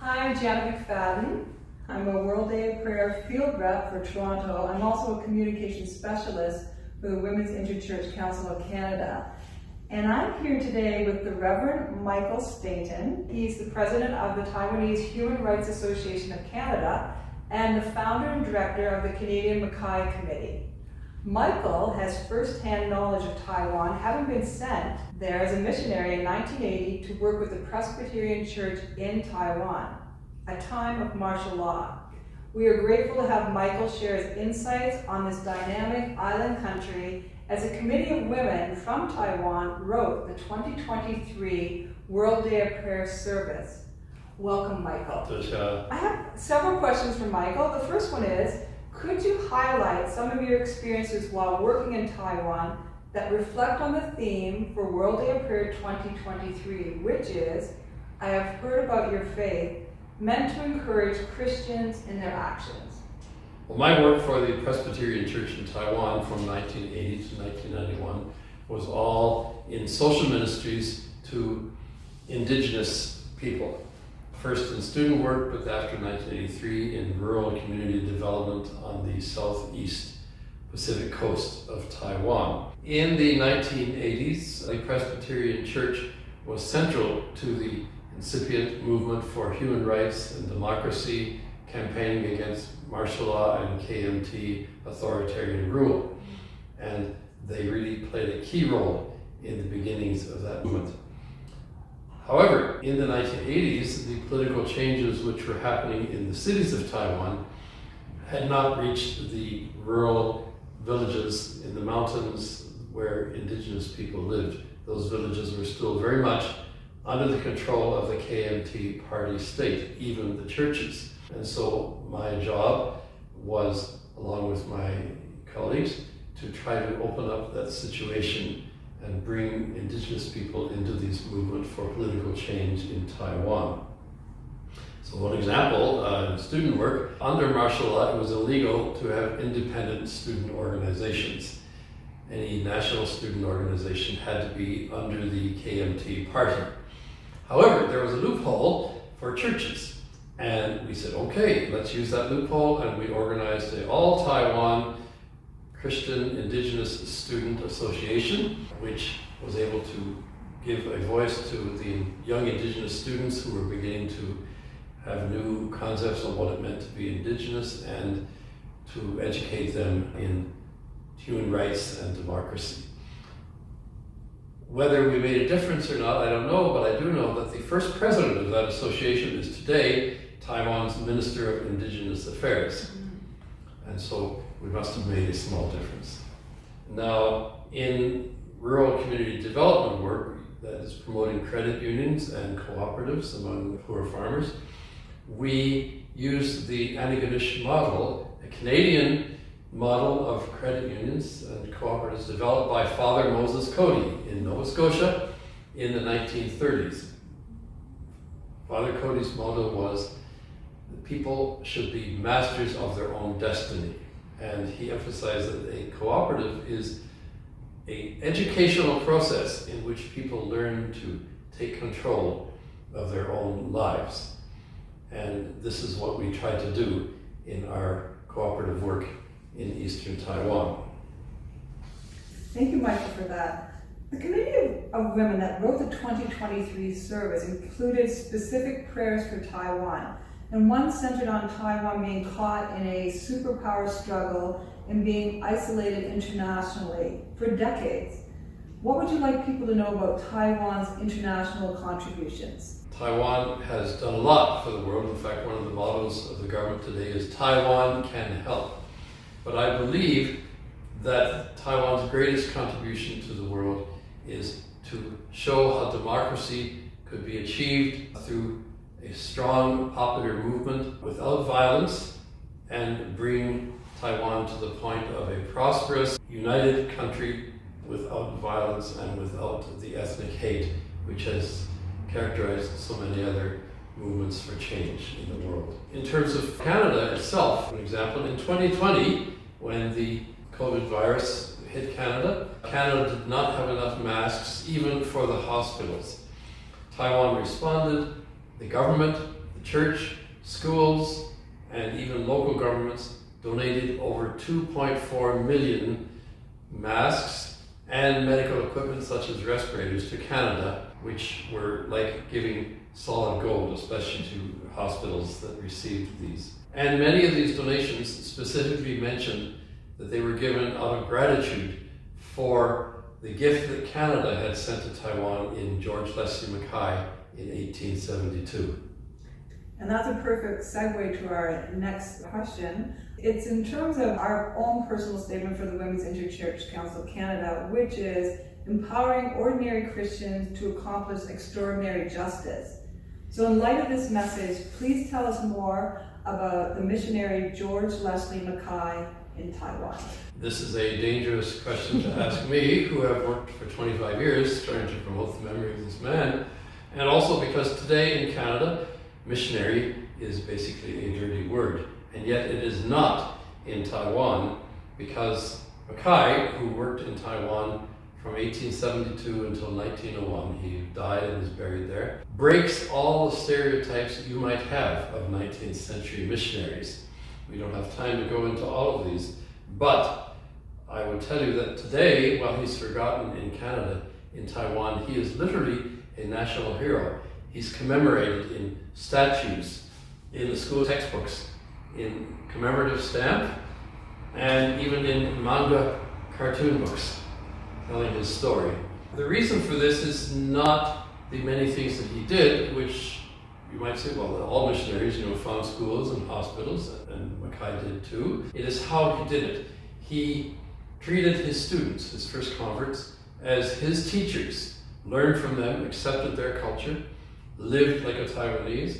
Hi, I'm Janet MacFadyen. I'm a World Day of Prayer field rep for Toronto. I'm also a communications specialist for the Women's Interchurch Council of Canada. And I'm here today with the Reverend Michael Stainton. He's the president of the Taiwanese Human Rights Association of Canada and the founder and director of the Canadian Mackay Committee. Michael has first-hand knowledge of Taiwan, having been sent there as a missionary in 1980 to work with the Presbyterian Church in Taiwan, a time of martial law. We are grateful to have Michael share his insights on this dynamic island country as a committee of women from Taiwan wrote the 2023 World Day of Prayer service. Welcome, Michael. I have several questions for Michael. The first one is, could you highlight some of your experiences while working in Taiwan that reflect on the theme for World Day of Prayer 2023, which is, I have heard about your faith, meant to encourage Christians in their actions? Well, my work for the Presbyterian Church in Taiwan from 1980 to 1991 was all in social ministries to indigenous people. First in student work, but after 1983 in rural community development on the southeast Pacific coast of Taiwan. In the 1980s, the Presbyterian Church was central to the incipient movement for human rights and democracy, campaigning against martial law and KMT authoritarian rule. And they really played a key role in the beginnings of that movement. However, in the 1980s, the political changes which were happening in the cities of Taiwan had not reached the rural villages in the mountains where indigenous people lived. Those villages were still very much under the control of the KMT party state, even the churches. And so my job was, along with my colleagues, to try to open up that situation and bring indigenous people into this movement for political change in Taiwan. So one example, in student work, under martial law it was illegal to have independent student organizations. Any national student organization had to be under the KMT party. However, there was a loophole for churches. And we said, okay, let's use that loophole, and we organized an all-Taiwan Christian Indigenous Student Association, which was able to give a voice to the young Indigenous students who were beginning to have new concepts of what it meant to be Indigenous and to educate them in human rights and democracy. Whether we made a difference or not, I don't know, but I do know that the first president of that association is today Taiwan's Minister of Indigenous Affairs. And so we must have made a small difference. Now, in rural community development work that is promoting credit unions and cooperatives among poor farmers, we use the Antigonish model, a Canadian model of credit unions and cooperatives developed by Father Moses Cody in Nova Scotia in the 1930s. Father Cody's motto was, the people should be masters of their own destiny. And he emphasized that a cooperative is an educational process in which people learn to take control of their own lives. And this is what we try to do in our cooperative work in Eastern Taiwan. Thank you, Michael, for that. The committee of women that wrote the 2023 service included specific prayers for Taiwan, and one centered on Taiwan being caught in a superpower struggle and being isolated internationally for decades. What would you like people to know about Taiwan's international contributions? Taiwan has done a lot for the world. In fact, one of the mottos of the government today is Taiwan can help. But I believe that Taiwan's greatest contribution to the world is to show how democracy could be achieved through a strong popular movement without violence and bring Taiwan to the point of a prosperous, united country without violence and without the ethnic hate which has characterized so many other movements for change in the world. In terms of Canada itself, for example, in 2020, when the COVID virus hit Canada, Canada did not have enough masks even for the hospitals. Taiwan responded, the government, The church, schools, and even local governments donated over 2.4 million masks and medical equipment such as respirators to Canada, which were like giving solid gold, especially to hospitals that received these. And many of these donations specifically mentioned that they were given out of gratitude for the gift that Canada had sent to Taiwan in George Leslie Mackay in 1872. And that's a perfect segue to our next question. It's in terms of our own personal statement for the Women's Interchurch Council of Canada, which is empowering ordinary Christians to accomplish extraordinary justice. So in light of this message, please tell us more about the missionary George Leslie Mackay in Taiwan. This is a dangerous question to ask me, who have worked for 25 years trying to promote the memory of this man, and also because today in Canada, missionary is basically a dirty word, and yet it is not in Taiwan, because Mackay, who worked in Taiwan from 1872 until 1901, he died and is buried there, breaks all the stereotypes that you might have of 19th century missionaries. We don't have time to go into all of these, but I would tell you that today, while he's forgotten in Canada, in Taiwan, he is literally a national hero. He's commemorated in statues, in the school textbooks, in commemorative stamp, and even in manga cartoon books telling his story. The reason for this is not the many things that he did, which you might say, well, all missionaries, found schools and hospitals, and Mackay did too. It is how he did it. He treated his students, his first converts, as his teachers, learned from them, accepted their culture, lived like a Taiwanese,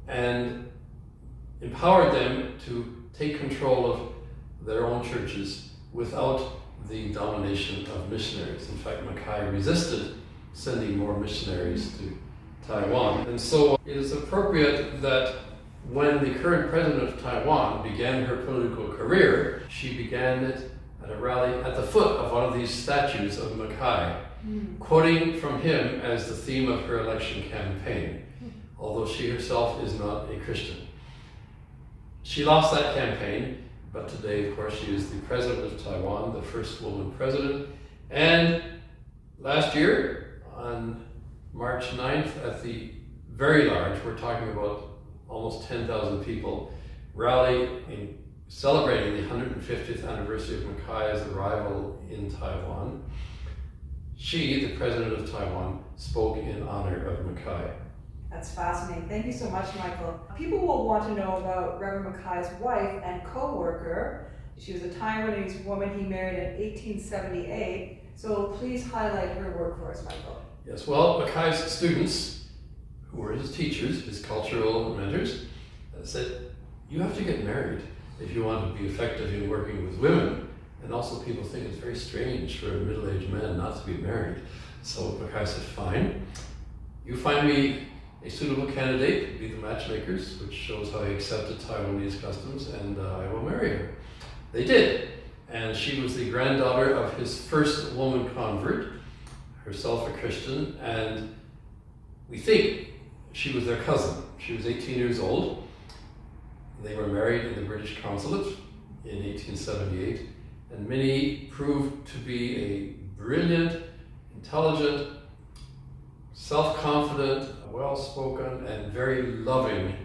and empowered them to take control of their own churches without the domination of missionaries. In fact, Mackay resisted sending more missionaries to Taiwan. And so it is appropriate that when the current president of Taiwan began her political career, she began it at a rally at the foot of one of these statues of Mackay, quoting from him as the theme of her election campaign, although she herself is not a Christian. She lost that campaign, but today, of course, she is the president of Taiwan, the first woman president. And last year, on March 9th, at the very large, we're talking about almost 10,000 people, rally in celebrating the 150th anniversary of Mackay's arrival in Taiwan. She, the president of Taiwan, spoke in honor of Mackay. That's fascinating. Thank you so much, Michael. People will want to know about Reverend Mackay's wife and co-worker. She was a Taiwanese woman he married in 1878. So please highlight her work for us, Michael. Yes, well, Mackay's students, who were his teachers, his cultural mentors, said, you have to get married if you want to be effective in working with women. And also people think it's very strange for a middle-aged man not to be married. So Mackay said, fine, you find me a suitable candidate, be the matchmakers, which shows how he accepted Taiwanese customs, and I will marry her. They did. And she was the granddaughter of his first woman convert, herself a Christian, and we think she was their cousin. She was 18 years old. They were married in the British consulate in 1878, and Minnie proved to be a brilliant, intelligent, self-confident, well-spoken, and very loving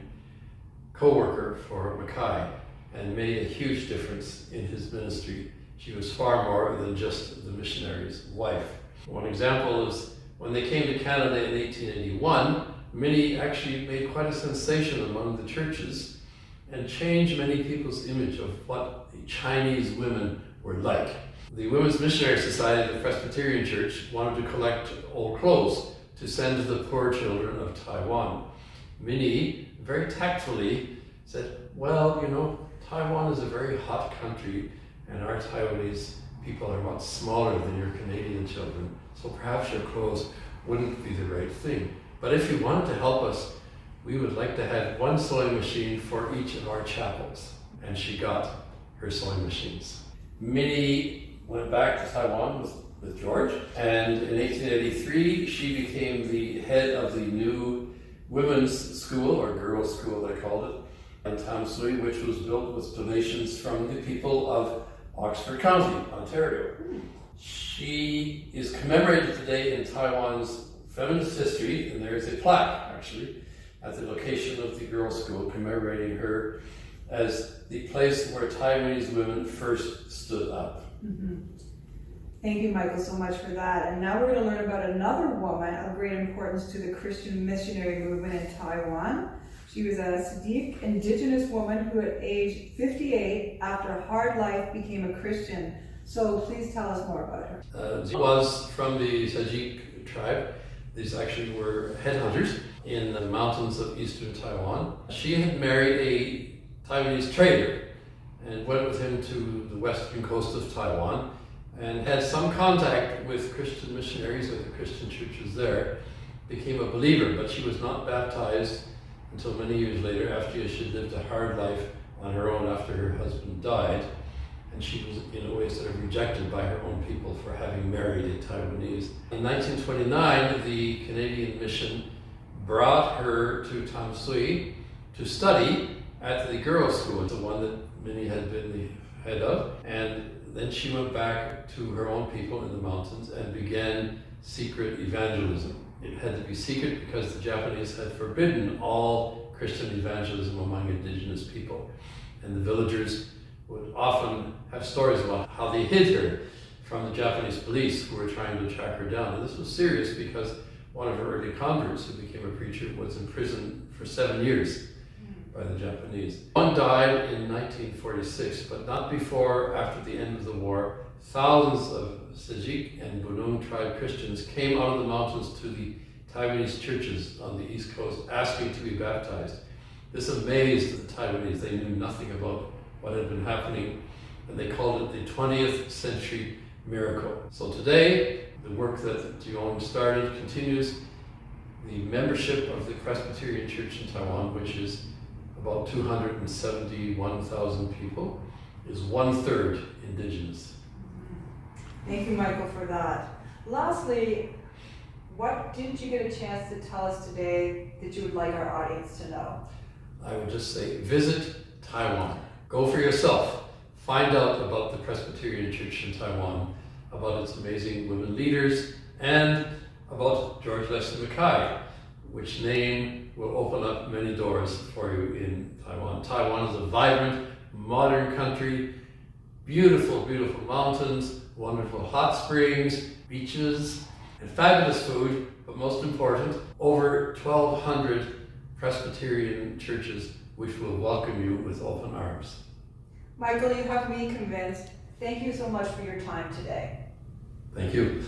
co-worker for Mackay, and made a huge difference in his ministry. She was far more than just the missionary's wife. One example is when they came to Canada in 1881, Minnie actually made quite a sensation among the churches and changed many people's image of what the Chinese women were like. The Women's Missionary Society of the Presbyterian Church wanted to collect old clothes to send to the poor children of Taiwan. Minnie very tactfully said, well, Taiwan is a very hot country, and our Taiwanese people are much smaller than your Canadian children, so perhaps your clothes wouldn't be the right thing. But if you wanted to help us, we would like to have one sewing machine for each of our chapels. And she got her sewing machines. Minnie went back to Taiwan with George, and in 1883 she became the head of the new women's school, or girls' school they called it, in Tam Sui, which was built with donations from the people of Oxford County, Ontario. She is commemorated today in Taiwan's feminist history, and there is a plaque, actually, at the location of the girls' school commemorating her as the place where Taiwanese women first stood up. Thank you, Michael, so much for that. And now we're going to learn about another woman of great importance to the Christian missionary movement in Taiwan. She was a Sadiq indigenous woman who at age 58, after a hard life, became a Christian. So please tell us more about her. She was from the Sadiq tribe. These actually were headhunters in the mountains of eastern Taiwan. She had married a Taiwanese trader and went with him to the western coast of Taiwan and had some contact with Christian missionaries or the Christian churches there, became a believer, but she was not baptized until many years later, after she had lived a hard life on her own after her husband died. And she was in a way sort of rejected by her own people for having married a Taiwanese. In 1929, the Canadian mission brought her to Tam Sui to study at the girls' school, the one that Minnie had been the head of. And then she went back to her own people in the mountains and began secret evangelism. It had to be secret because the Japanese had forbidden all Christian evangelism among indigenous people. And the villagers would often have stories about how they hid her from the Japanese police who were trying to track her down. And this was serious because one of her early converts who became a preacher was in prison for 7 years by the Japanese. One died in 1946, but not before, after the end of the war, thousands of Sadiq and Bunun tribe Christians came out of the mountains to the Taiwanese churches on the East Coast asking to be baptized. This amazed the Taiwanese. They knew nothing about what had been happening, and they called it the 20th century miracle. So today, the work that Jiong started continues. The membership of the Presbyterian Church in Taiwan, which is about 271,000 people, is 1/3 indigenous. Thank you, Michael, for that. Lastly, what didn't you get a chance to tell us today that you would like our audience to know? I would just say, visit Taiwan. Go for yourself. Find out about the Presbyterian Church in Taiwan, about its amazing women leaders, and about George Leslie Mackay, which name will open up many doors for you in Taiwan. Taiwan is a vibrant, modern country, beautiful, beautiful mountains, wonderful hot springs, beaches, and fabulous food, but most important, over 1,200 Presbyterian churches which will welcome you with open arms. Michael, you have me convinced. Thank you so much for your time today. Thank you.